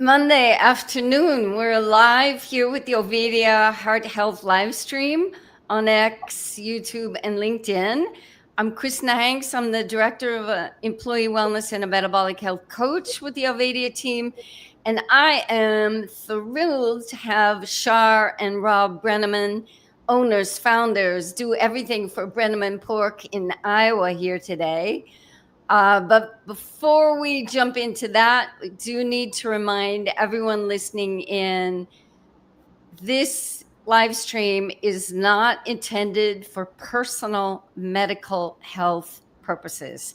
Monday afternoon. We're live here with the Ovadia Heart Health live stream on X, YouTube, and LinkedIn. I'm Krisna Hanks. I'm the Director of Employee Wellness and a Metabolic Health Coach with the Ovadia team. And I am thrilled to have Char and Rob Brenneman, owners, founders, do everything for Brenneman Pork in Iowa here today. But before we jump into that, we do need to remind everyone listening in, this live stream is not intended for personal medical health purposes.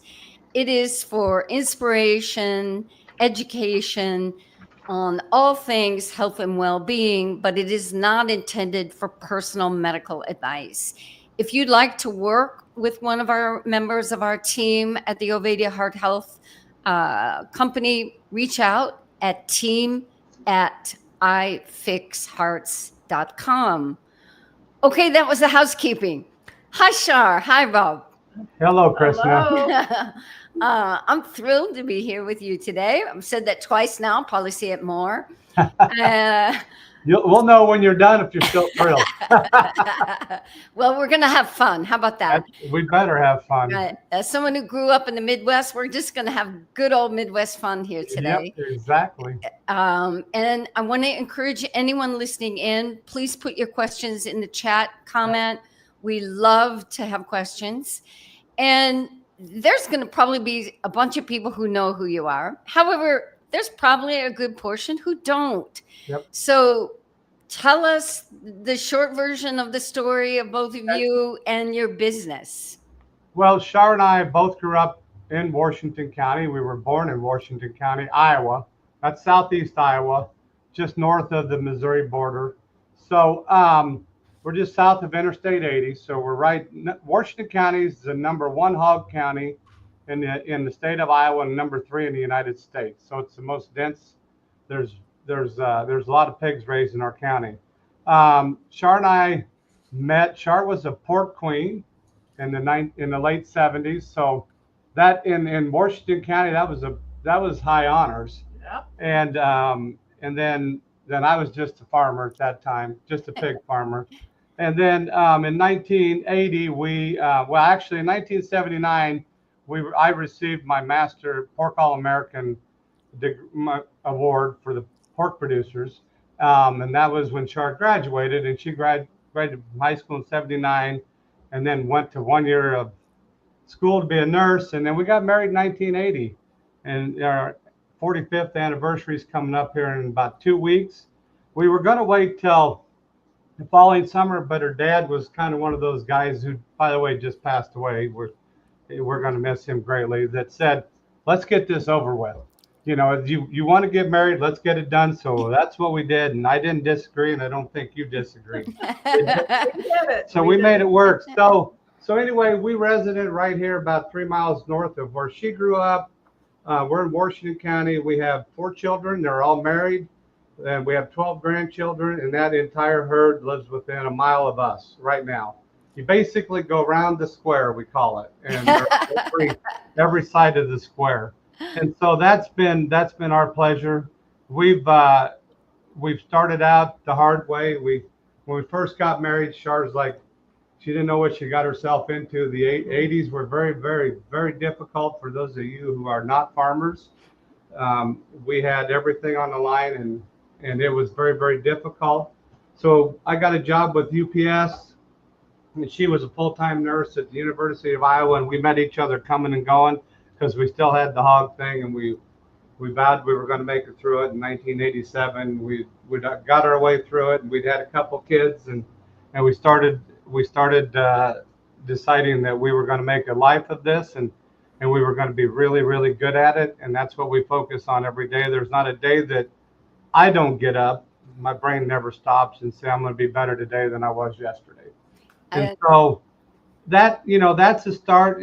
It is for inspiration, education on all things health and well-being, but it is not intended for personal medical advice. If you'd like to work with one of our members of our team at the Ovadia Heart Health company, reach out at team@ifixhearts.com. Okay, that was the housekeeping. Hi, Char. Hi, Rob. Hello, Krisna. Hello. I'm thrilled to be here with you today. I've said that twice now, probably say it more. We'll know when you're done if you're still thrilled. Well, we're going to have fun. How about that? We better have fun. Right. As someone who grew up in the Midwest, we're just going to have good old Midwest fun here today. Yep, exactly. And I want to encourage anyone listening in, please put your questions in the chat, comment. We love to have questions. And there's going to probably be a bunch of people who know who you are. However, there's probably a good portion who don't. Yep. So tell us the short version of the story of both of you and your business. Well, Char and I both grew up in Washington County. We were born in Washington County, Iowa. That's southeast Iowa, just north of the Missouri border. So we're just south of Interstate 80. So we're right. Washington County is the #1 hog county in the state of Iowa and #3 in the United States. So it's the most dense. There's a lot of pigs raised in our county. Char and I met. Char was a pork queen in the late 70s. So that in Washington County, that was high honors. Yeah. And then I was just a farmer at that time, just a pig farmer. And then in 1980, in 1979, I received my Master Pork All-American award for the pork producers. And that was when Char graduated, and she graduated from high school in 79 and then went to 1 year of school to be a nurse. And then we got married in 1980, and our 45th anniversary is coming up here in about 2 weeks. We were going to wait till the following summer, but her dad was kind of one of those guys who, by the way, just passed away. We're going to miss him greatly. That said, let's get this over with. You know, you want to get married, let's get it done. So that's what we did, and I didn't disagree, and I don't think you disagreed. So we made it work. So anyway, we resident right here about 3 miles north of where she grew up. We're in Washington County. We have 4 children. They're all married. And we have 12 grandchildren, and that entire herd lives within a mile of us right now. You basically go around the square, we call it, and every side of the square. And so that's been our pleasure. We've started out the hard way. When we first got married, Char's like, she didn't know what she got herself into. The 80s were very, very, very difficult for those of you who are not farmers. We had everything on the line, and it was very, very difficult. So I got a job with UPS, and she was a full-time nurse at the University of Iowa, and we met each other coming and going because we still had the hog thing, and we vowed we were going to make it through it in 1987. We got our way through it, and we'd had a couple kids, and we started deciding that we were going to make a life of this, and we were going to be really, really good at it, and that's what we focus on every day. There's not a day that I don't get up, my brain never stops, and say I'm going to be better today than I was yesterday. And so that's the start.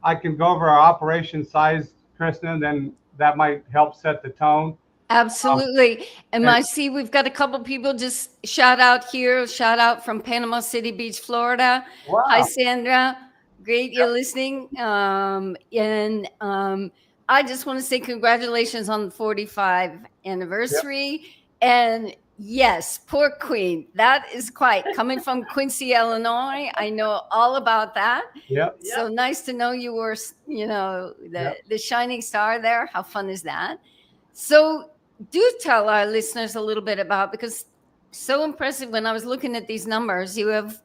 I can go over our operation size, Krisna, and then that might help set the tone. Absolutely. And I see we've got a couple people just shout out here. Shout out from Panama City Beach, Florida. Wow. Hi, Sandra. Great you're listening. I I just want to say congratulations on the 45 anniversary. And yes, Pork Queen, that is quite coming from Quincy, Illinois. I know all about that. Yep. So nice to know you were, the shining star there. How fun is that? So do tell our listeners a little bit about, because so impressive when I was looking at these numbers, you have,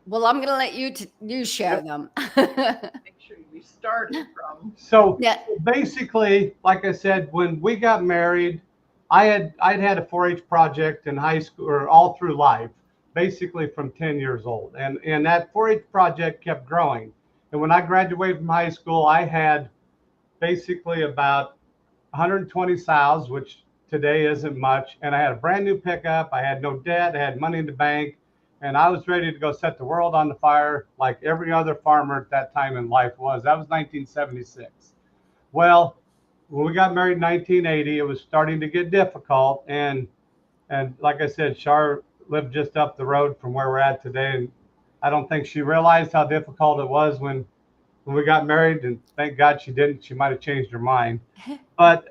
well, I'm going to let you share them. Make sure we started from. So Yeah. basically, like I said, when we got married, I'd had a 4-H project in high school or all through life, basically from 10 years old. And that 4-H project kept growing. And when I graduated from high school, I had basically about 120 sows, which today isn't much. And I had a brand new pickup. I had no debt. I had money in the bank. And I was ready to go set the world on the fire like every other farmer at that time in life was. That was 1976. Well, when we got married in 1980, it was starting to get difficult. And like I said, Char lived just up the road from where we're at today. And I don't think she realized how difficult it was when we got married. And thank God she didn't. She might have changed her mind. But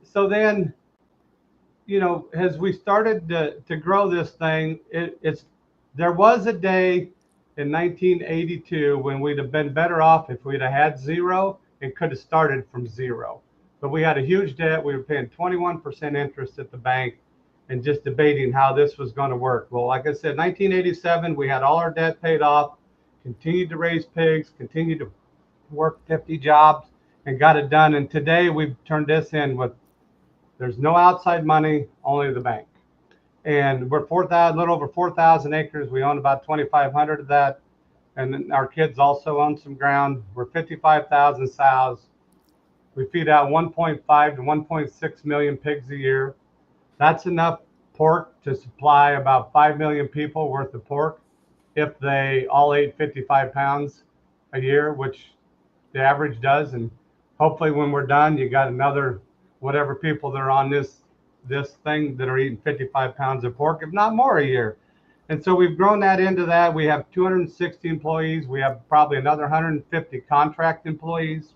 so then, as we started to grow this thing, there was a day in 1982 when we'd have been better off if we'd have had zero and could have started from zero. But we had a huge debt. We were paying 21% interest at the bank and just debating how this was going to work. Well, like I said, 1987, we had all our debt paid off, continued to raise pigs, continued to work 50 jobs, and got it done. And today we've turned this in with, there's no outside money, only the bank. And we're a little over 4,000 acres. We own about 2,500 of that. And then our kids also own some ground. We're 55,000 sows. We feed out 1.5 to 1.6 million pigs a year. That's enough pork to supply about 5 million people worth of pork if they all ate 55 pounds a year, which the average does. And hopefully when we're done, you got another whatever people that are on this thing that are eating 55 pounds of pork, if not more a year. And so we've grown that into that. We have 260 employees. We have probably another 150 contract employees.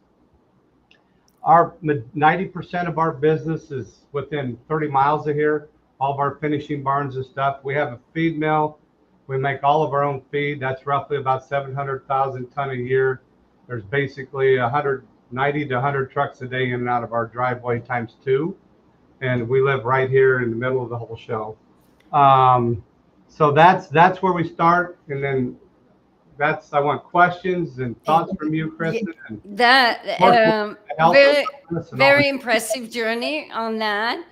Our 90% of our business is within 30 miles of here. All of our finishing barns and stuff. We have a feed mill. We make all of our own feed. That's roughly about 700,000 ton a year. There's basically 90 to 100 trucks a day in and out of our driveway times 2. And we live right here in the middle of the whole show. So that's where we start. And then I want questions and thoughts from you, Krisna. Very impressive journey on that.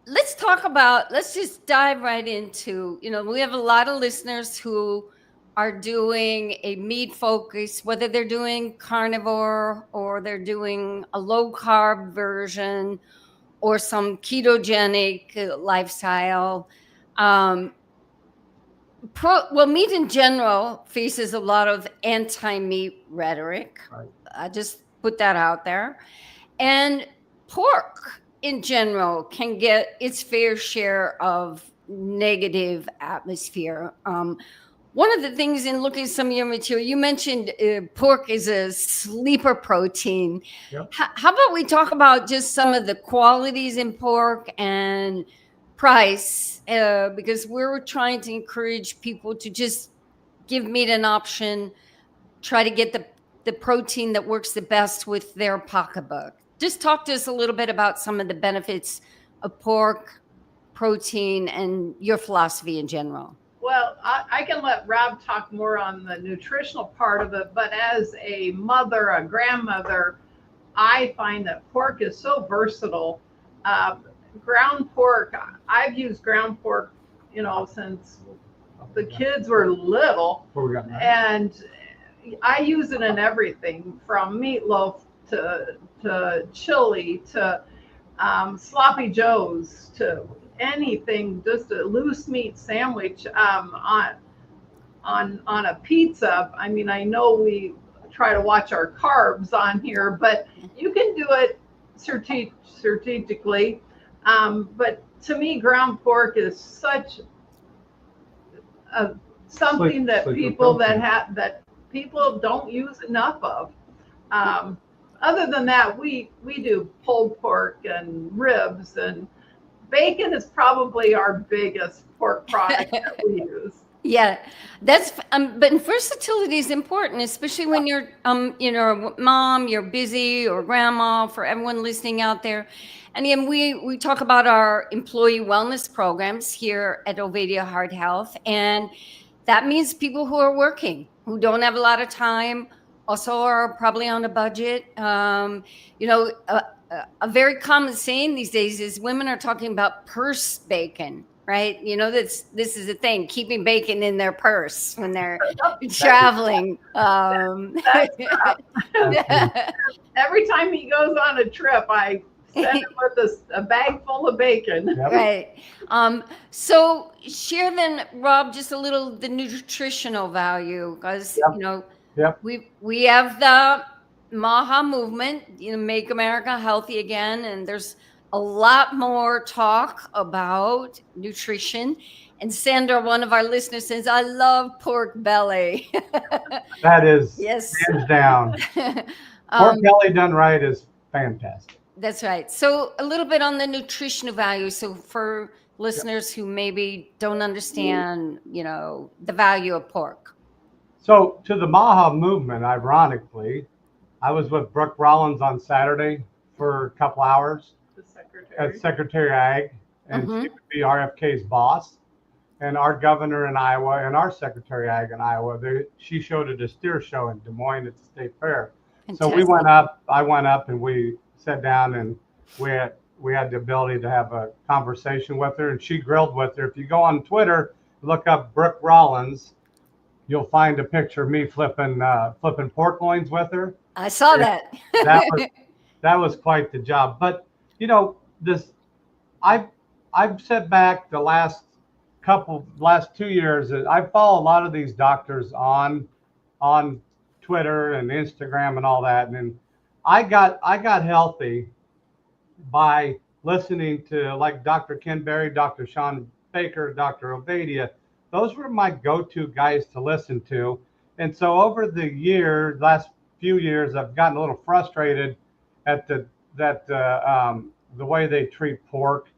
Let's just dive right into, we have a lot of listeners who are doing a meat focus, whether they're doing carnivore or they're doing a low carb version or some ketogenic lifestyle. Meat in general faces a lot of anti-meat rhetoric. Right. I just put that out there. And pork in general can get its fair share of negative atmosphere. One of the things in looking at some of your material, you mentioned pork is a sleeper protein. Yep. How about we talk about just some of the qualities in pork and price, because we're trying to encourage people to just give meat an option, try to get the protein that works the best with their pocketbook. Just talk to us a little bit about some of the benefits of pork, protein, and your philosophy in general. Well, I can let Rob talk more on the nutritional part of it, but as a mother, a grandmother, I find that pork is so versatile. Ground pork, I've used ground pork, since the kids were little, and I use it in everything from meatloaf to chili to sloppy joes to anything, just a loose meat sandwich on a pizza. I mean, I know we try to watch our carbs on here, but you can do it strategically. But to me, ground pork is such something that people that people don't use enough of. Other than that, we do pulled pork and ribs, and bacon is probably our biggest pork product that we use. Yeah, that's but versatility is important, especially when you're mom, you're busy, or grandma, for everyone listening out there. And again, we talk about our employee wellness programs here at Ovadia Heart Health, and that means people who are working, who don't have a lot of time, also are probably on a budget. A very common saying these days is women are talking about purse bacon, right? This is a thing, keeping bacon in their purse when they're traveling. That's every time he goes on a trip, I send him with a bag full of bacon. Yep. Right. So share then, Rob, just a little the nutritional value, because Yep. we have the MAHA movement, Make America Healthy Again, and there's a lot more talk about nutrition. And Sandra, one of our listeners, says, "I love pork belly." That is Yes. hands down. Pork belly done right is fantastic. That's right. So a little bit on the nutritional value. So for listeners who maybe don't understand, the value of pork. So to the MAHA movement, ironically, I was with Brooke Rollins on Saturday for a couple hours The secretary. as Secretary of Ag, and she would be RFK's boss. And our governor in Iowa and our Secretary of Ag in Iowa, she showed at a steer show in Des Moines at the State Fair. Fantastic. So I went up and we sat down and we had the ability to have a conversation with her, and she grilled with her. If you go on Twitter, look up Brooke Rollins, you'll find a picture of me flipping pork loins with her. I saw that. That was quite the job. But I've sat back the last 2 years. I follow a lot of these doctors on Twitter and Instagram and all that, and I got healthy by listening to like Dr. Ken Berry, Dr. Sean Baker, Dr. Ovadia. Those were my go-to guys to listen to. And so over the last few years, I've gotten a little frustrated at the way they treat pork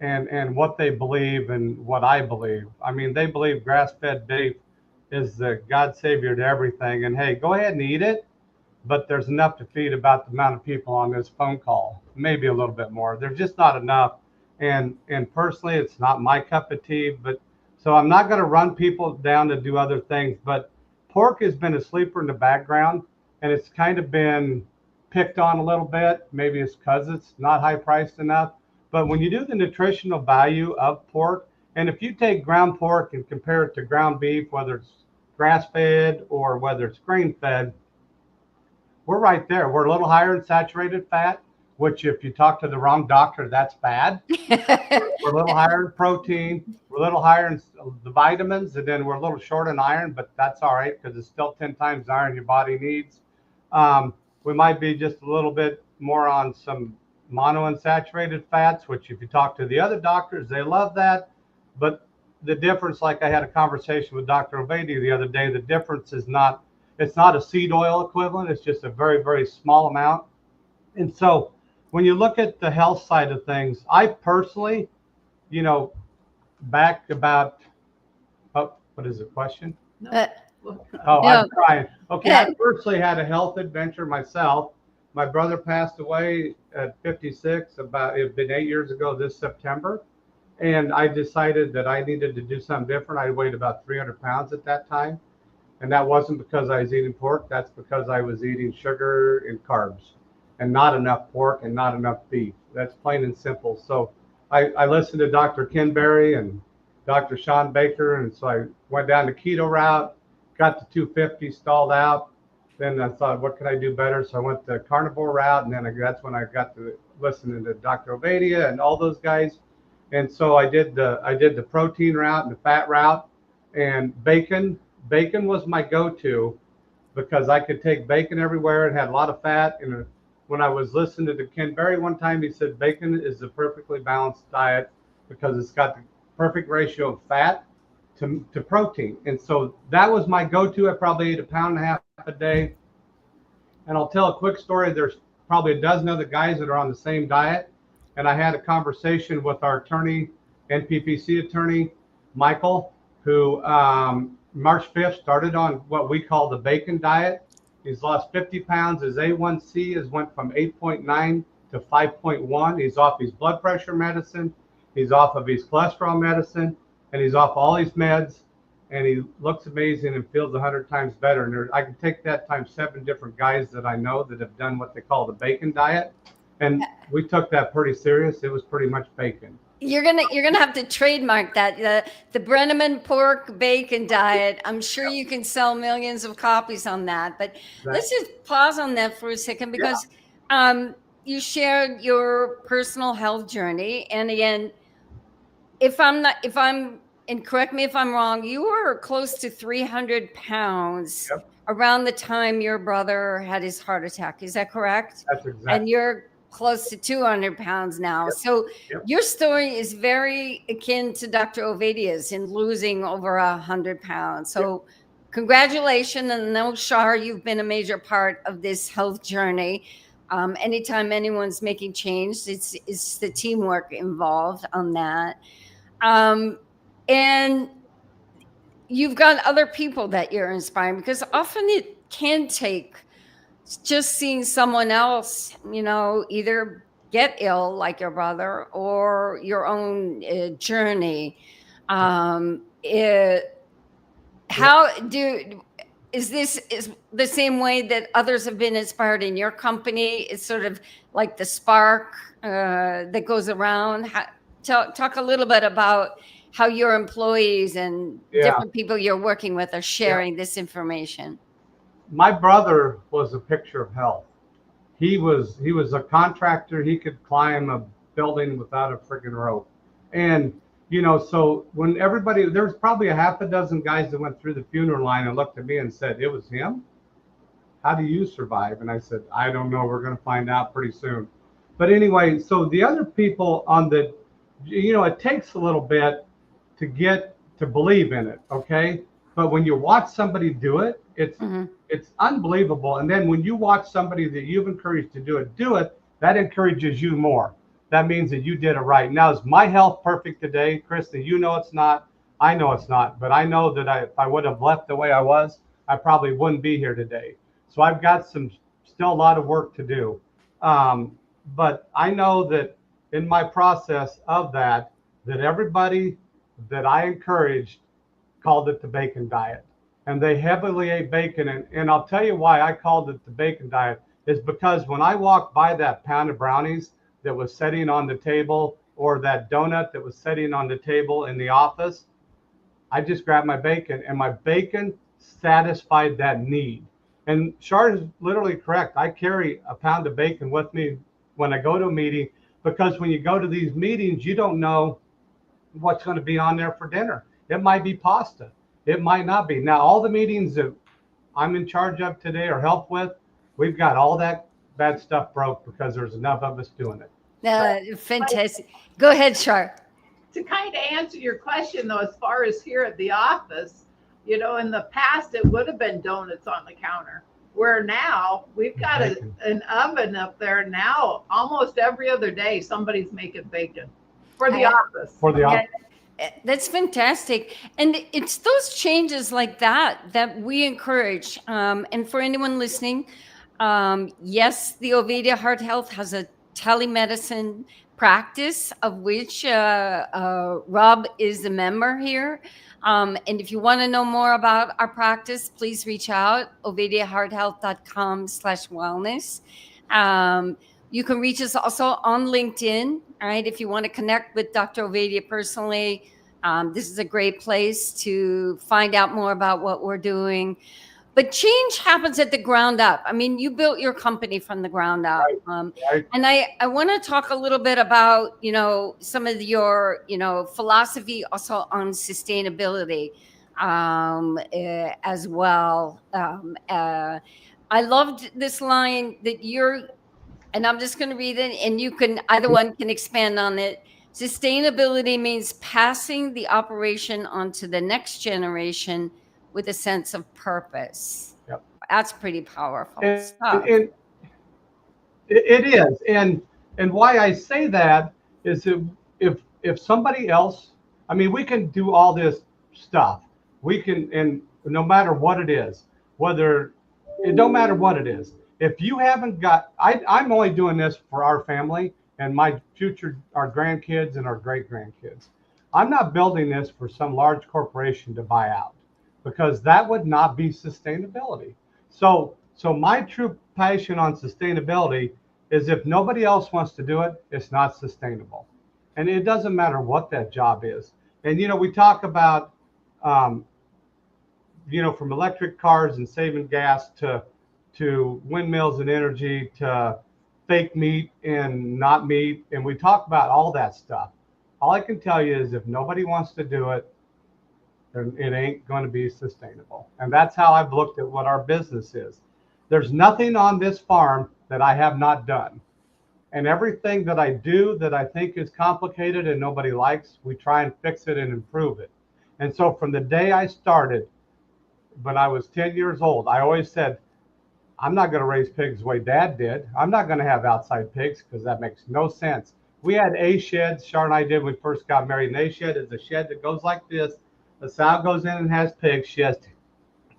and what they believe and what I believe. I mean, they believe grass-fed beef is the God savior to everything. And hey, go ahead and eat it, but there's enough to feed about the amount of people on this phone call, maybe a little bit more. There's just not enough. And personally, it's not my cup of tea, but so I'm not going to run people down to do other things. But pork has been a sleeper in the background, and it's kind of been picked on a little bit. Maybe it's because it's not high priced enough. But when you do the nutritional value of pork, and if you take ground pork and compare it to ground beef, whether it's grass-fed or whether it's grain-fed, we're right there. We're a little higher in saturated fat, which if you talk to the wrong doctor, that's bad. We're a little higher in protein. We're a little higher in the vitamins, and then we're a little short in iron, but that's all right because it's still 10 times the iron your body needs. We might be just a little bit more on some monounsaturated fats, which if you talk to the other doctors, they love that. But the difference, like I had a conversation with Dr. Ovadia the other day, the difference is it's not a seed oil equivalent. It's just a very, very small amount. And so when you look at the health side of things, I personally, back about, what is the question? No. I'm trying. Okay, I personally had a health adventure myself. My brother passed away at 56. It had been 8 years ago this September. And I decided that I needed to do something different. I weighed about 300 pounds at that time. And that wasn't because I was eating pork. That's because I was eating sugar and carbs and not enough pork and not enough beef. That's plain and simple. So I listened to Dr. Ken Berry and Dr. Sean Baker. And so I went down the keto route, got to 250, stalled out. Then I thought, what can I do better? So I went the carnivore route. And then that's when I got to listening to Dr. Ovadia and all those guys. And so I did the protein route and the fat route, and bacon was my go-to because I could take bacon everywhere. It had a lot of fat. And when I was listening to Ken Berry one time, he said bacon is the perfectly balanced diet because it's got the perfect ratio of fat to protein. And so that was my go-to. I probably ate 1.5 pounds a day. And I'll tell a quick story. There's probably a dozen other guys that are on the same diet. And I had a conversation with our attorney, NPPC attorney, Michael, who March 5th started on what we call the bacon diet. He's lost 50 pounds. His A1C has went from 8.9 to 5.1. He's off his blood pressure medicine. He's off of his cholesterol medicine, and he's off all his meds, and he looks amazing and feels 100 times better. And I can take that times 7 different guys that I know that have done what they call the bacon diet, and we took that pretty serious. It was pretty much bacon. You're gonna have to trademark that, the Brenneman Pork bacon diet. I'm sure you can sell millions of copies on that. But let's just pause on that for a second, because you shared your personal health journey, and again, and correct me if I'm wrong, you were close to 300 pounds around the time your brother had his heart attack. Is that correct? That's exactly. And you're close to 200 pounds now. So your story is very akin to Dr. Ovadia's in losing over 100 pounds. So congratulations. And no, Char, you've been a major part of this health journey. Anytime anyone's making change, it's the teamwork involved on that. And you've got other people that you're inspiring, because often it can take just seeing someone else, either get ill like your brother, or your own journey. Is the same way that others have been inspired in your company? It's sort of like the spark that goes around. Talk a little bit about how your employees and different people you're working with are sharing this information. My brother was a picture of health. He was a contractor. He could climb a building without a freaking rope. And, so when there was probably 6 guys that went through the funeral line and looked at me and said, "It was him? How do you survive?" And I said, "I don't know. We're going to find out pretty soon." But anyway, so the other people it takes a little bit to get to believe in it. Okay. But when you watch somebody do it, it's unbelievable. And then when you watch somebody that you've encouraged to do it, that encourages you more. That means that you did it right. Now, is my health perfect today, Krisna? It's not. I know it's not. But I know that if I would have left the way I was, I probably wouldn't be here today. So I've got still a lot of work to do. But I know that in my process of that everybody that I encouraged called it the bacon diet. And they heavily ate bacon. And I'll tell you why I called it the bacon diet is because when I walked by that pound of brownies that was sitting on the table, or that donut that was sitting on the table in the office, I just grabbed my bacon, and my bacon satisfied that need. And Char is literally correct. I carry a pound of bacon with me when I go to a meeting, because when you go to these meetings, you don't know what's going to be on there for dinner. It might be pasta. It might not be. Now, all the meetings that I'm in charge of today or help with, we've got all that bad stuff broke because there's enough of us doing it. Fantastic. Go ahead, Char. To kind of answer your question, though, as far as here at the office, in the past, it would have been donuts on the counter. Where now we've got an oven up there now. Almost every other day, somebody's making bacon for the office. That's fantastic. And it's those changes like that we encourage. And for anyone listening, yes, the Ovadia Heart Health has a telemedicine practice, of which Rob is a member here. And if you want to know more about our practice, please reach out, ovadiahearthealth.com/wellness. You can reach us also on LinkedIn, right? If you want to connect with Dr. Ovadia personally, this is a great place to find out more about what we're doing. But change happens at the ground up. I mean, you built your company from the ground up. Right. And I want to talk a little bit about, some of your, philosophy also on sustainability as well. I loved this line that and I'm just going to read it, and either one can expand on it. Sustainability means passing the operation on to the next generation with a sense of purpose. Yep. That's pretty powerful And, stuff. and it is, and why I say that is if somebody else, I mean, we can do all this stuff. We can, and no matter what it is, whether it don't matter what it is. If you haven't got, I'm only doing this for our family and my future, our grandkids and our great grandkids. I'm not building this for some large corporation to buy out, because that would not be sustainability. So my true passion on sustainability is if nobody else wants to do it, it's not sustainable. And it doesn't matter what that job is. And, we talk about, from electric cars and saving gas to windmills and energy to fake meat and not meat. And we talk about all that stuff. All I can tell you is if nobody wants to do it, then it ain't going to be sustainable. And that's how I've looked at what our business is. There's nothing on this farm that I have not done. And everything that I do that I think is complicated and nobody likes, we try and fix it and improve it. And so from the day I started, when I was 10 years old, I always said, I'm not going to raise pigs the way Dad did. I'm not going to have outside pigs because that makes no sense. We had A sheds, Char and I did when we first got married. An A shed is a shed that goes like this. The sow goes in and has pigs. She has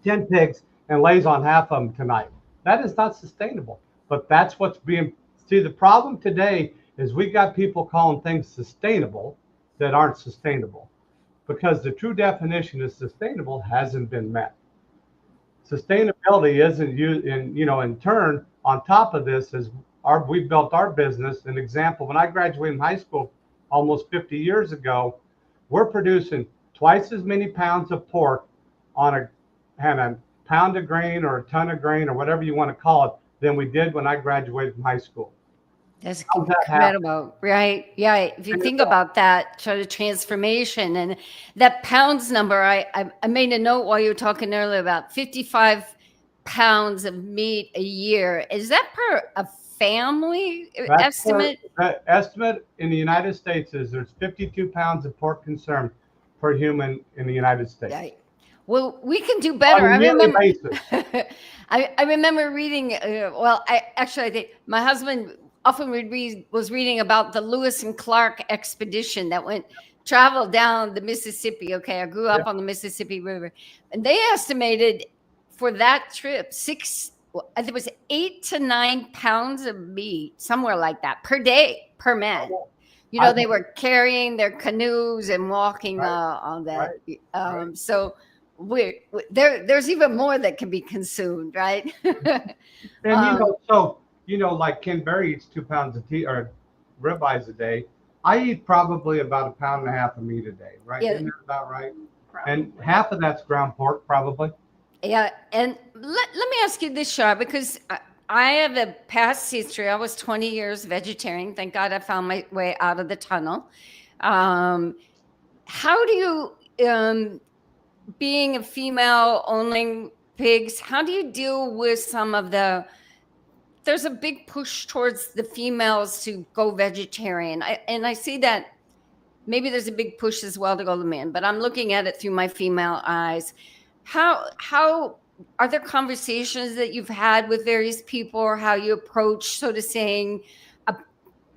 10 pigs and lays on half of them tonight. That is not sustainable. But that's what's being, see, the problem today is we got people calling things sustainable that aren't sustainable, because the true definition of sustainable hasn't been met. Sustainability isn't used in turn, on top of this is we built our business. An example, when I graduated from high school almost 50 years ago, we're producing twice as many pounds of pork on a pound of grain or a ton of grain or whatever you want to call it than we did when I graduated from high school. That's incredible, right? Yeah, if you think about that sort of transformation and that pounds number, I made a note while you were talking earlier about 55 pounds of meat a year. Is that per a family estimate? The estimate in the United States is there's 52 pounds of pork consumed per human in the United States. Right. Well, we can do better. On a yearly basis. I remember reading, I think my husband often was reading about the Lewis and Clark expedition that traveled down the Mississippi. Okay, I grew up on the Mississippi River, and they estimated for that trip I think it was 8 to 9 pounds of meat, somewhere like that, per day, per man. They were carrying their canoes and walking on that. Right. So there's even more that can be consumed, right? And like Ken Berry eats 2 pounds of ribeyes a day. I eat probably about 1.5 pounds of meat a day, right? Yeah. Isn't that about right? Probably. And half of that's ground pork, probably. Yeah, and let me ask you this, Char, because I have a past history. I was 20 years vegetarian. Thank God I found my way out of the tunnel. How do you, being a female owning pigs, how do you deal with some of there's a big push towards the females to go vegetarian. I see that maybe there's a big push as well to go to men, but I'm looking at it through my female eyes. How are there conversations that you've had with various people, or how you approach, so to saying,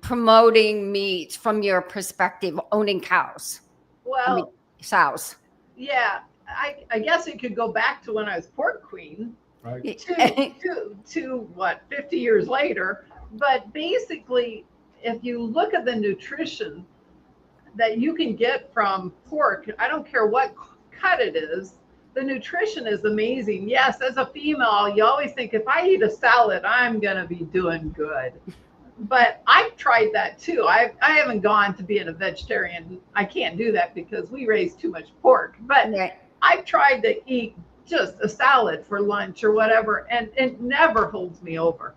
promoting meat from your perspective, owning cows? Well, sows. Yeah, I guess it could go back to when I was pork queen. Right. To what, 50 years later. But basically, if you look at the nutrition that you can get from pork, I don't care what cut it is, the nutrition is amazing. Yes, as a female, you always think if I eat a salad, I'm going to be doing good. But I've tried that too. I haven't gone to being a vegetarian. I can't do that because we raise too much pork. But I've tried to eat just a salad for lunch or whatever, and it never holds me over.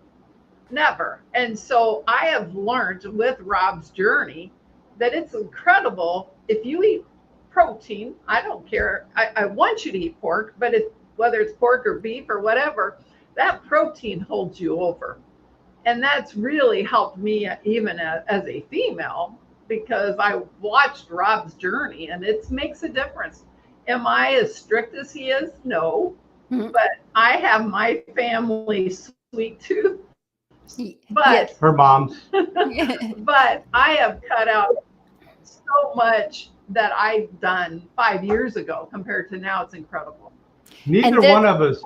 Never. And so I have learned with Rob's journey that it's incredible if you eat protein. I don't care. I want you to eat pork, but whether it's pork or beef or whatever, that protein holds you over. And that's really helped me, even as a female, because I watched Rob's journey, and it makes a difference. Am I as strict as he is? No, but I have my family sweet tooth. But her mom's. but I have cut out so much that I've done 5 years ago compared to now. It's incredible. Neither one of us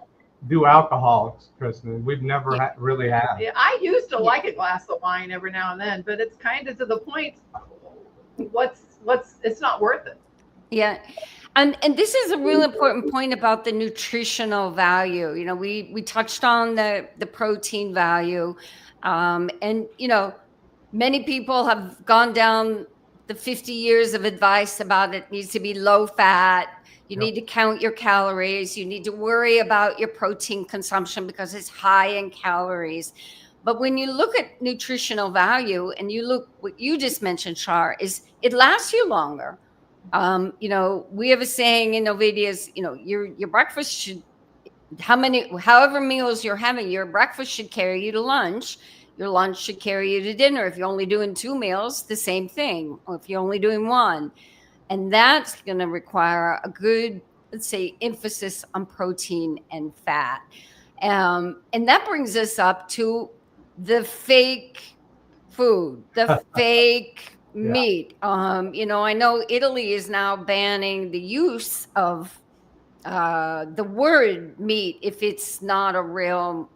do alcohol, Krisna. We've never really had. Yeah, I used to like a glass of wine every now and then, but it's kind of to the point. It's not worth it. Yeah. And this is a real important point about the nutritional value. You know, we touched on the protein value. And, you know, many people have gone down the 50 years of advice about it needs to be low fat. You need to count your calories. You need to worry about your protein consumption because it's high in calories. But when you look at nutritional value and you look what you just mentioned, Char, is it lasts you longer. You know, we have a saying in Ovadia's, you know, your breakfast should, however meals you're having, your breakfast should carry you to lunch. Your lunch should carry you to dinner. If you're only doing 2 meals, the same thing. Or if you're only doing 1. And that's going to require a good, let's say, emphasis on protein and fat. And that brings us up to the fake food, the fake meat. You know, I know Italy is now banning the use of the word meat if it's not a real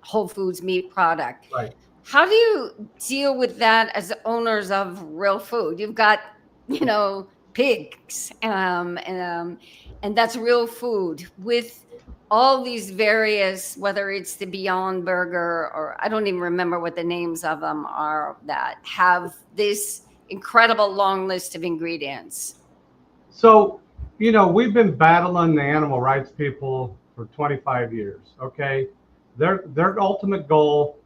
Whole Foods meat product. Right. How do you deal with that as owners of real food? You've got, you know, pigs, and that's real food with all these various, whether it's the Beyond Burger or I don't even remember what the names of them are, that have this incredible long list of ingredients. So, you know, we've been battling the animal rights people for 25 years. Okay, their ultimate goal,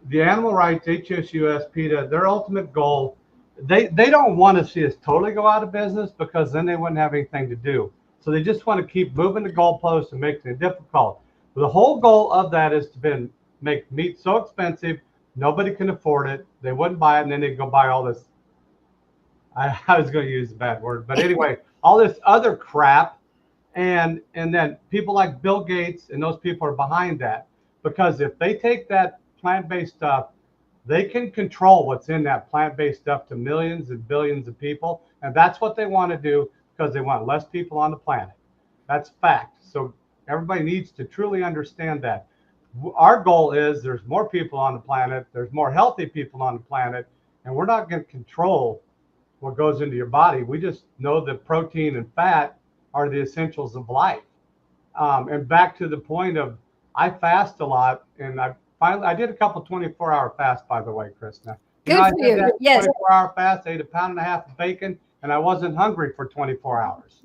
the animal rights, HSUS, PETA, their ultimate goal, they don't want to see us totally go out of business because then they wouldn't have anything to do. So they just want to keep moving the goalposts and making it difficult. The whole goal of that is to make meat so expensive nobody can afford it. They wouldn't buy it, and then they'd go buy all this. I was going to use a bad word, but anyway, all this other crap, and then people like Bill Gates and those people are behind that, because if they take that plant-based stuff, they can control what's in that plant-based stuff to millions and billions of people, and that's what they want to do because they want less people on the planet. That's fact. So everybody needs to truly understand that. Our goal is there's more people on the planet, there's more healthy people on the planet, and we're not going to control what goes into your body. We just know that protein and fat are the essentials of life. And back to the point of, I fast a lot, and I did a couple 24-hour fasts, by the way, Krisna. Good for you. That Yes. 24-hour fast, ate 1.5 pounds of bacon, and I wasn't hungry for 24 hours.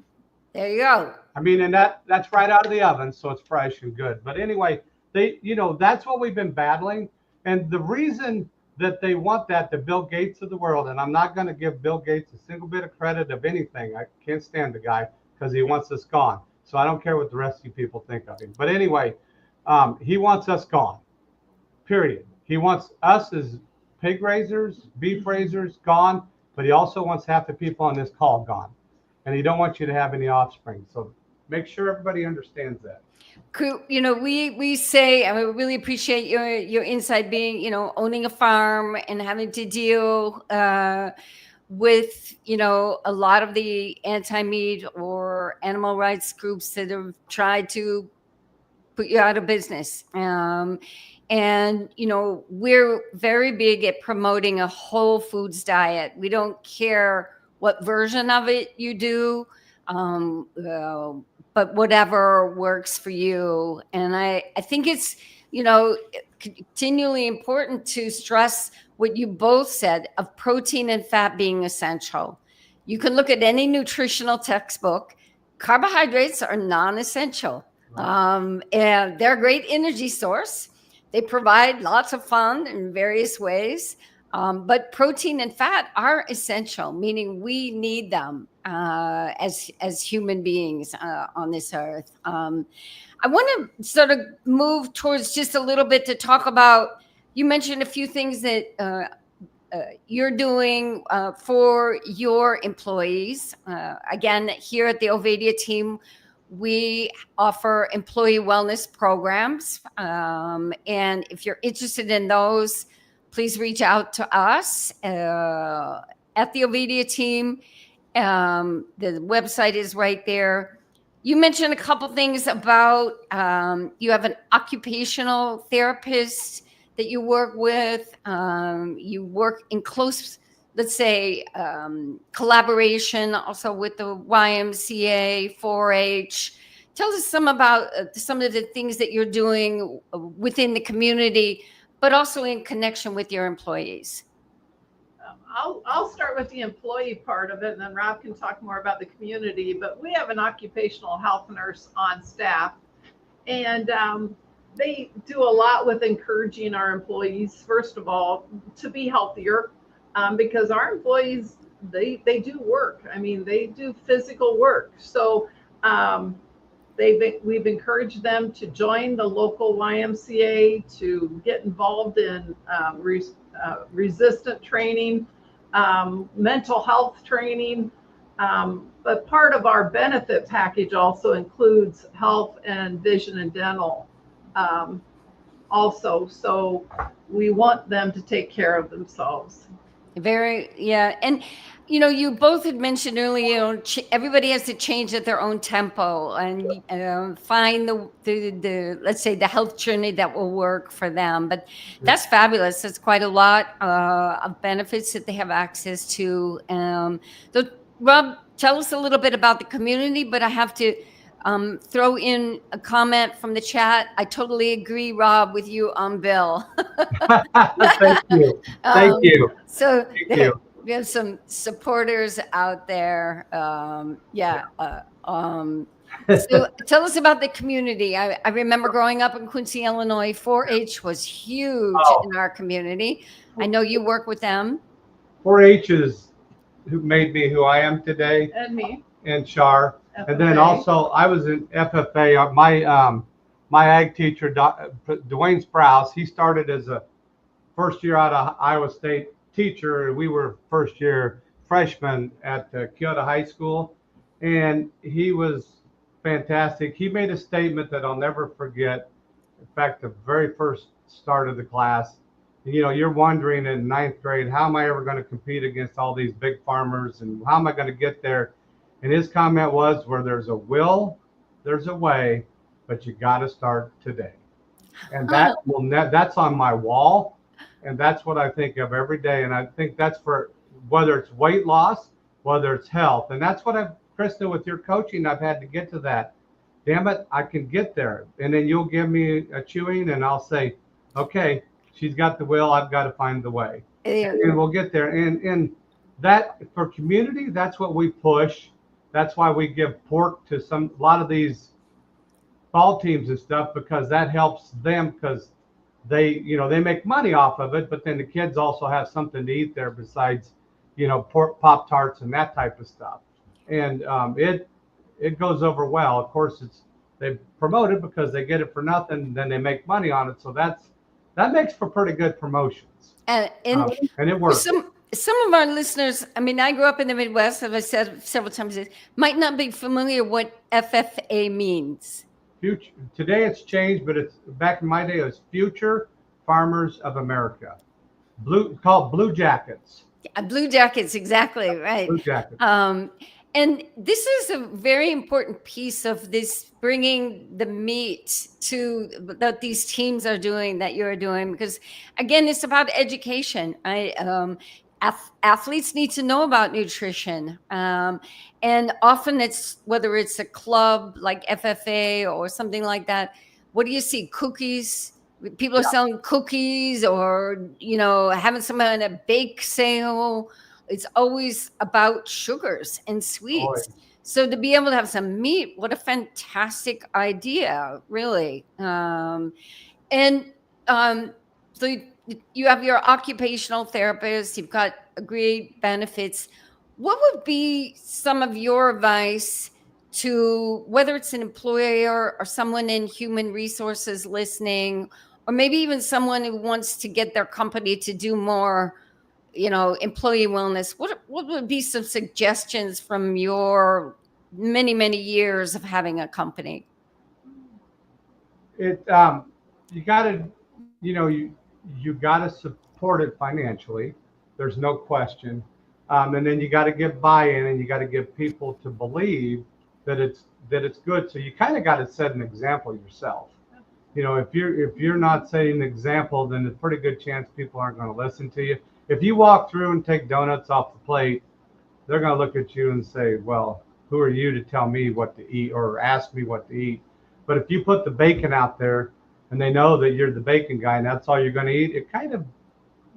There you go. I mean, and that's right out of the oven, so it's fresh and good. But anyway, that's what we've been battling. And the reason that they want that, the Bill Gates of the world, and I'm not going to give Bill Gates a single bit of credit of anything. I can't stand the guy because he wants us gone. So I don't care what the rest of you people think of him. But anyway, he wants us gone, period. He wants us as pig raisers, beef raisers gone, but he also wants half the people on this call gone. And he don't want you to have any offspring. So make sure everybody understands that. You know, we say, and we really appreciate your insight, being, you know, owning a farm and having to deal with, you know, a lot of the anti-meat or animal rights groups that have tried to put you out of business. And, you know, we're very big at promoting a whole foods diet. We don't care what version of it you do, but whatever works for you. And I think it's, you know, continually important to stress what you both said of protein and fat being essential. You can look at any nutritional textbook. Carbohydrates are non-essential. And they're a great energy source. They provide lots of fun in various ways. But protein and fat are essential, meaning we need them as human beings on this earth. I want to sort of move towards just a little bit to talk about, you mentioned a few things that you're doing for your employees. Again, here at the Ovadia team, we offer employee wellness programs. And if you're interested in those, please reach out to us at the Ovadia team. The website is right there. You mentioned a couple things about you have an occupational therapist that you work with. You work in close, let's say, collaboration also with the YMCA, 4-H. Tell us some about some of the things that you're doing within the community, but also in connection with your employees. I'll start with the employee part of it, and then Rob can talk more about the community. But we have an occupational health nurse on staff, and they do a lot with encouraging our employees, first of all, to be healthier, because our employees, they do work. I mean, they do physical work. So we've encouraged them to join the local YMCA, to get involved in resistant training, mental health training, but part of our benefit package also includes health and vision and dental also. So we want them to take care of themselves. Yeah. And, you both had mentioned earlier, everybody has to change at their own tempo and find the, let's say, the health journey that will work for them. But that's fabulous. That's quite a lot of benefits that they have access to. So, Rob, tell us a little bit about the community, but I have to throw in a comment from the chat. I totally agree, Rob, with you on Bill. Thank you. Thank you. So Thank you. we have some supporters out there. So tell us about the community. I remember growing up in Quincy, Illinois, 4-H was huge in our community. I know you work with them. 4-H is who made me who I am today. And me. And Char. FFA. And then also I was in FFA. My ag teacher, Dwayne Sprouse, he started as a first year out of Iowa State teacher. We were first year freshmen at Kyoto High School, and he was fantastic. He made a statement that I'll never forget. In fact, the very first start of the class, you're wondering in 9th grade, how am I ever going to compete against all these big farmers, and how am I going to get there? And his comment was, where there's a will, there's a way, but you got to start today. And that's on my wall. And that's what I think of every day. And I think that's for whether it's weight loss, whether it's health. And that's what Krisna, with your coaching, I've had to get to that. Damn it, I can get there. And then you'll give me a chewing and I'll say, okay, she's got the will, I've got to find the way. And we'll get there. And that, for community, that's what we push. That's why we give pork to a lot of these ball teams and stuff, because that helps them, because they make money off of it, but then the kids also have something to eat there besides, pork Pop-Tarts and that type of stuff. And it goes over well. Of course, they promote it because they get it for nothing, then they make money on it. So that makes for pretty good promotions. And it works. Some of our listeners, I mean, I grew up in the Midwest, as I said several times, might not be familiar what FFA means. Future. Today it's changed, but it's back in my day, it was Future Farmers of America. Called Blue Jackets. Yeah, Blue Jackets, exactly, right. Blue Jackets. And this is a very important piece of this, bringing the meat to that these teams are doing, that you're doing, because again, it's about education. Athletes need to know about nutrition. And often it's, whether it's a club like FFA or something like that, what do you see? Cookies. People are selling cookies, or, having some kind of bake sale. It's always about sugars and sweets. So to be able to have some meat, what a fantastic idea, really. So you have your occupational therapist, you've got great benefits. What would be some of your advice to, whether it's an employer or someone in human resources listening, or maybe even someone who wants to get their company to do more employee wellness, what would be some suggestions from your many, many years of having a company? It you got to you got to support it financially. There's no question. And then you got to get buy-in, and you got to get people to believe that it's good. So you kind of got to set an example yourself. If you're not setting an example, then there's a pretty good chance people aren't going to listen to you. If you walk through and take donuts off the plate, they're going to look at you and say, well, who are you to tell me what to eat or ask me what to eat? But if you put the bacon out there and they know that you're the bacon guy and that's all you're going to eat, it kind of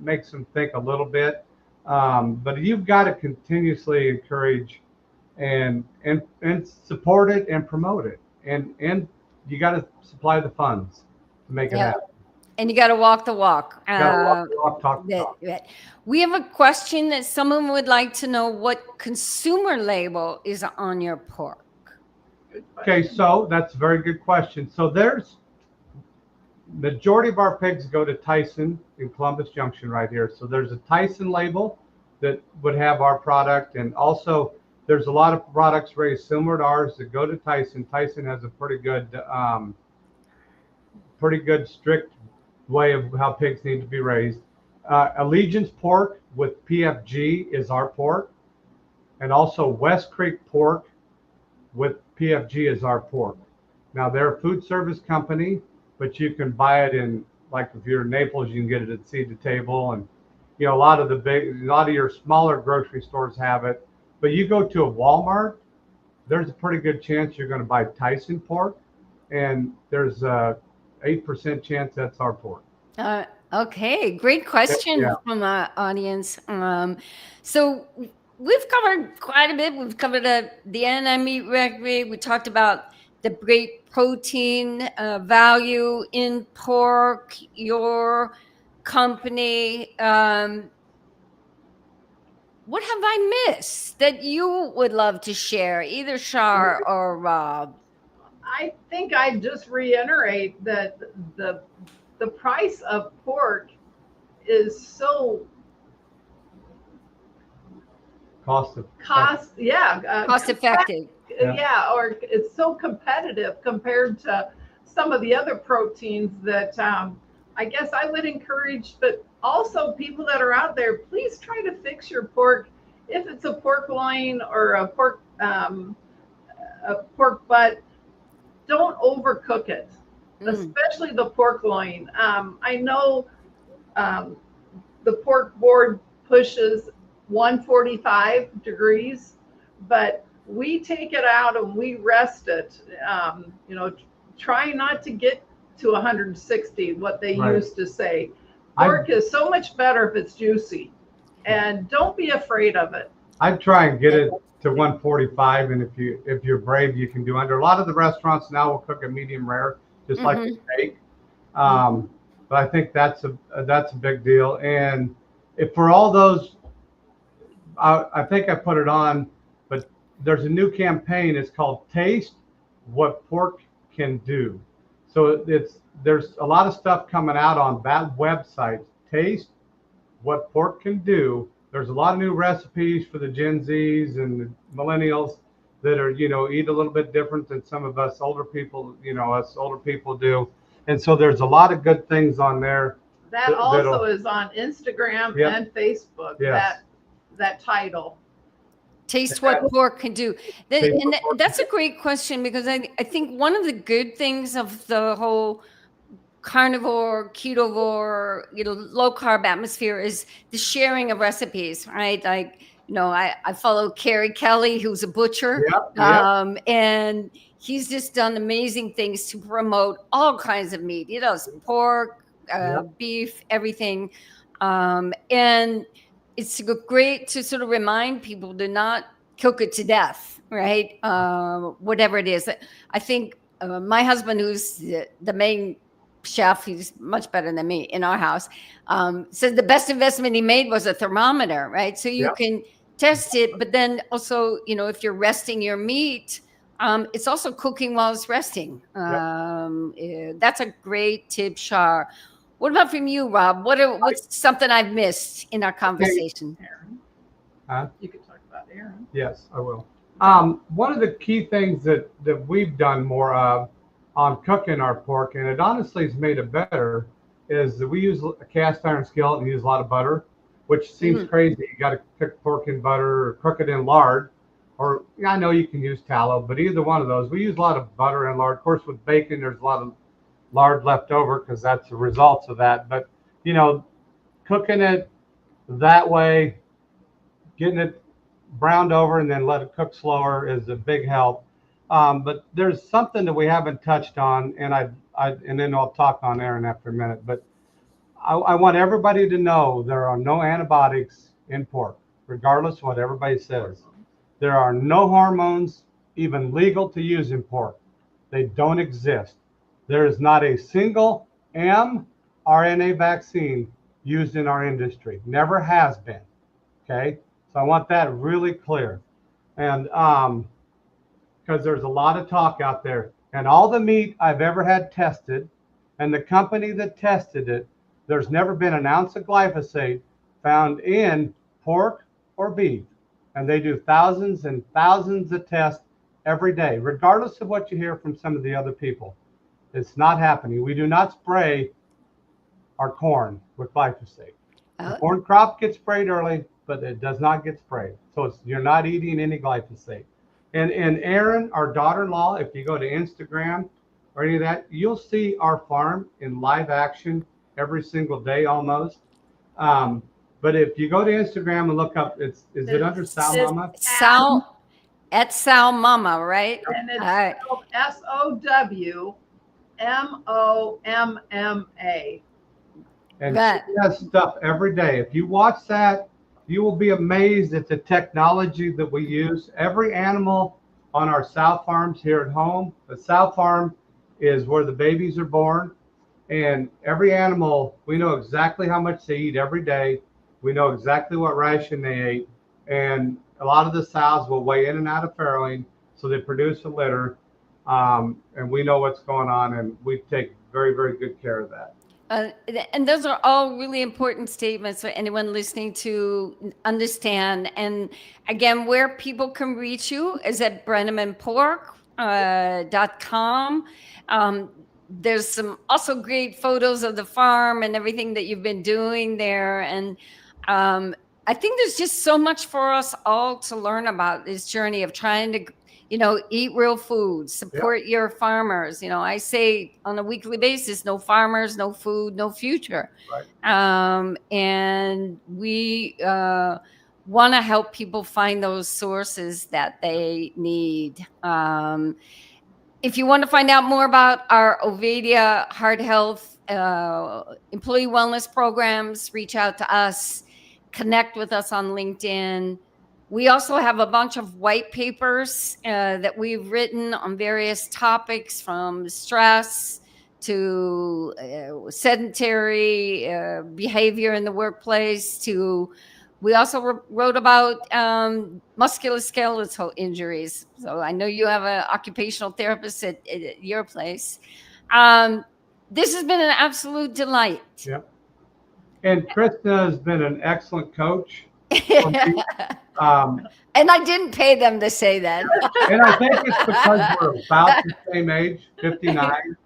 makes them think a little bit. But you've got to continuously encourage and support it and promote it. And you got to supply the funds to make it happen. And you got to walk the walk. Talk the talk. We have a question that someone would like to know what consumer label is on your pork. Okay, so that's a very good question. So there's majority of our pigs go to Tyson in Columbus Junction right here. So there's a Tyson label that would have our product, and also there's a lot of products raised similar to ours that go to Tyson. Tyson has a pretty good strict way of how pigs need to be raised. Allegiance pork with PFG is our pork, and also West Creek pork with PFG is our pork. Now they're a food service company, but you can buy it in, like if you're in Naples, you can get it at Seed to Table, and a lot of your smaller grocery stores have it. But you go to a Walmart, there's a pretty good chance you're going to buy Tyson pork, and there's a 8% chance that's our pork. Okay, great question from our audience. So we've covered quite a bit. We've covered the anti-meat recipe. We talked about the great protein value in pork, your company. What have I missed that you would love to share, either Char or Rob? I think I'd just reiterate that the price of pork is so cost effective. Yeah, or it's so competitive compared to some of the other proteins that I guess I would encourage, but also people that are out there, please try to fix your pork. If it's a pork loin or a pork butt, don't overcook it, especially the pork loin. I know the pork board pushes 145 degrees, but we take it out and we rest it. Try not to get to 160, what they used to say. Pork is so much better if it's juicy, and don't be afraid of it. I'd try and get it to 145, and if you're brave, you can do under. A lot of the restaurants now will cook a medium rare, just like a steak. But I think that's a big deal. And if for all those, I think I put it on, but there's a new campaign. It's called Taste What Pork Can Do. So there's a lot of stuff coming out on that website, Taste What Pork Can Do. There's a lot of new recipes for the Gen Zs and the millennials that are, eat a little bit different than some of us older people, do. And so there's a lot of good things on there. That also is on Instagram and Facebook, yes. that title. Taste What Pork Can Do. That's a great question, because I think one of the good things of the whole carnivore, ketovore, low carb atmosphere is the sharing of recipes, right? Like, I follow Carrie Kelly, who's a butcher, and he's just done amazing things to promote all kinds of meat. He does pork, beef, everything. And it's great to sort of remind people to not cook it to death, right? Whatever it is. I think my husband, who's the main chef, he's much better than me in our house, says the best investment he made was a thermometer, right? So you can test it, but then also, if you're resting your meat, it's also cooking while it's resting. That's a great tip, Char. What about from you, Rob? What's something I've missed in our conversation? Aaron, Huh? you could talk about Aaron. Yes, I will. One of the key things that we've done more of on cooking our pork, and it honestly has made it better, is that we use a cast iron skillet and use a lot of butter, which seems crazy. You got to cook pork in butter or cook it in lard, or I know you can use tallow, but either one of those. We use a lot of butter and lard. Of course, with bacon, there's a lot of lard left over because that's the results of that. But you know, cooking it that way, getting it browned over and then let it cook slower is a big help. But there's something that we haven't touched on, and and then I'll talk on Aaron after a minute. But I want everybody to know there are no antibiotics in pork, regardless of what everybody says. There are no hormones even legal to use in pork. They don't exist. There is not a single mRNA vaccine used in our industry. Never has been. Okay, so I want that really clear. And because there's a lot of talk out there, and all the meat I've ever had tested, and the company that tested it, there's never been an ounce of glyphosate found in pork or beef. And they do thousands and thousands of tests every day, regardless of what you hear from some of the other people. It's not happening. We do not spray our corn with glyphosate. The corn crop gets sprayed early, but it does not get sprayed. So you're not eating any glyphosate. And Erin, our daughter-in-law, if you go to Instagram or any of that, you'll see our farm in live action every single day almost. But if you go to Instagram and look up, is it under Sal Mama? At Sal Mama, right? And it's spelled SOWMOMMA. And she has stuff every day. If you watch that, you will be amazed at the technology that we use. Every animal on our sow farms here at home, the sow farm is where the babies are born. And every animal, we know exactly how much they eat every day. We know exactly what ration they ate. And a lot of the sows will weigh in and out of farrowing, so they produce a litter. And we know what's going on, and we take very, very good care of that. And those are all really important statements for anyone listening to understand. And again, where people can reach you is at BrennemanPork.com. There's some also great photos of the farm and everything that you've been doing there. And I think there's just so much for us all to learn about this journey of trying to, eat real food, support your farmers. I say on a weekly basis, no farmers, no food, no future. Right. And we want to help people find those sources that they need. If you want to find out more about our Ovadia Heart Health employee wellness programs, reach out to us, connect with us on LinkedIn. We also have a bunch of white papers that we've written on various topics, from stress to sedentary behavior in the workplace to, we also wrote about musculoskeletal injuries. So I know you have an occupational therapist at your place. This has been an absolute delight. Yeah. And Krisna has been an excellent coach. And I didn't pay them to say that. And I think it's because we're about the same age, 59.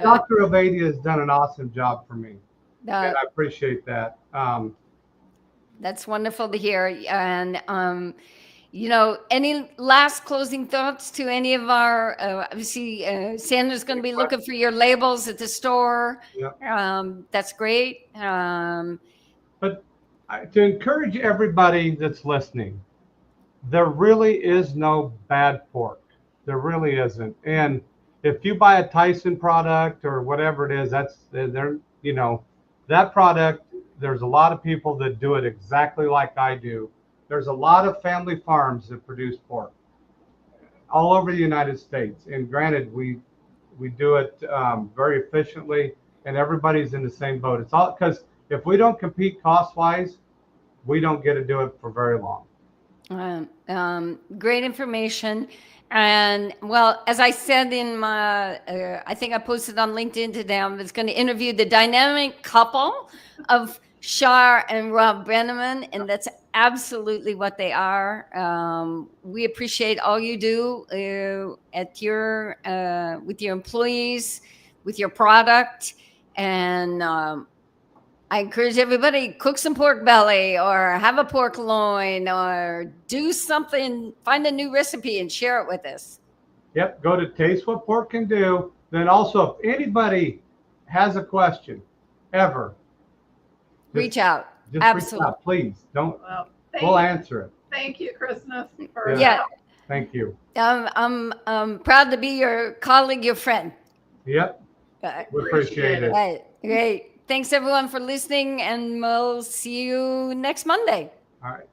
Dr. Ovadia has done an awesome job for me. And I appreciate that. That's wonderful to hear. And, any last closing thoughts to any of our, obviously, Sandra's going to be looking for your labels at the store. Yeah. That's great. But to encourage everybody that's listening, there really is no bad pork. There really isn't. And if you buy a Tyson product or whatever it is, that product, there's a lot of people that do it exactly like I do. There's a lot of family farms that produce pork all over the United States. And granted, we do it very efficiently, and everybody's in the same boat. It's all because if we don't compete cost-wise, we don't get to do it for very long. Great information. And well, as I said in my, I think I posted on LinkedIn today, I was going to interview the dynamic couple of Char and Rob Brenneman, and that's absolutely what they are. We appreciate all you do at your with your employees, with your product, and I encourage everybody, cook some pork belly or have a pork loin or do something, find a new recipe and share it with us. Yep, go to Taste What Pork Can Do. Then also, if anybody has a question, ever, Reach out. just Absolutely. reach out, please. Don't. Well, We'll answer it. thank you, Krisna. For Yeah. Thank you. I'm proud to be your colleague, your friend. Yep, we appreciate it. Right. Great. Thanks everyone for listening, and we'll see you next Monday. All right.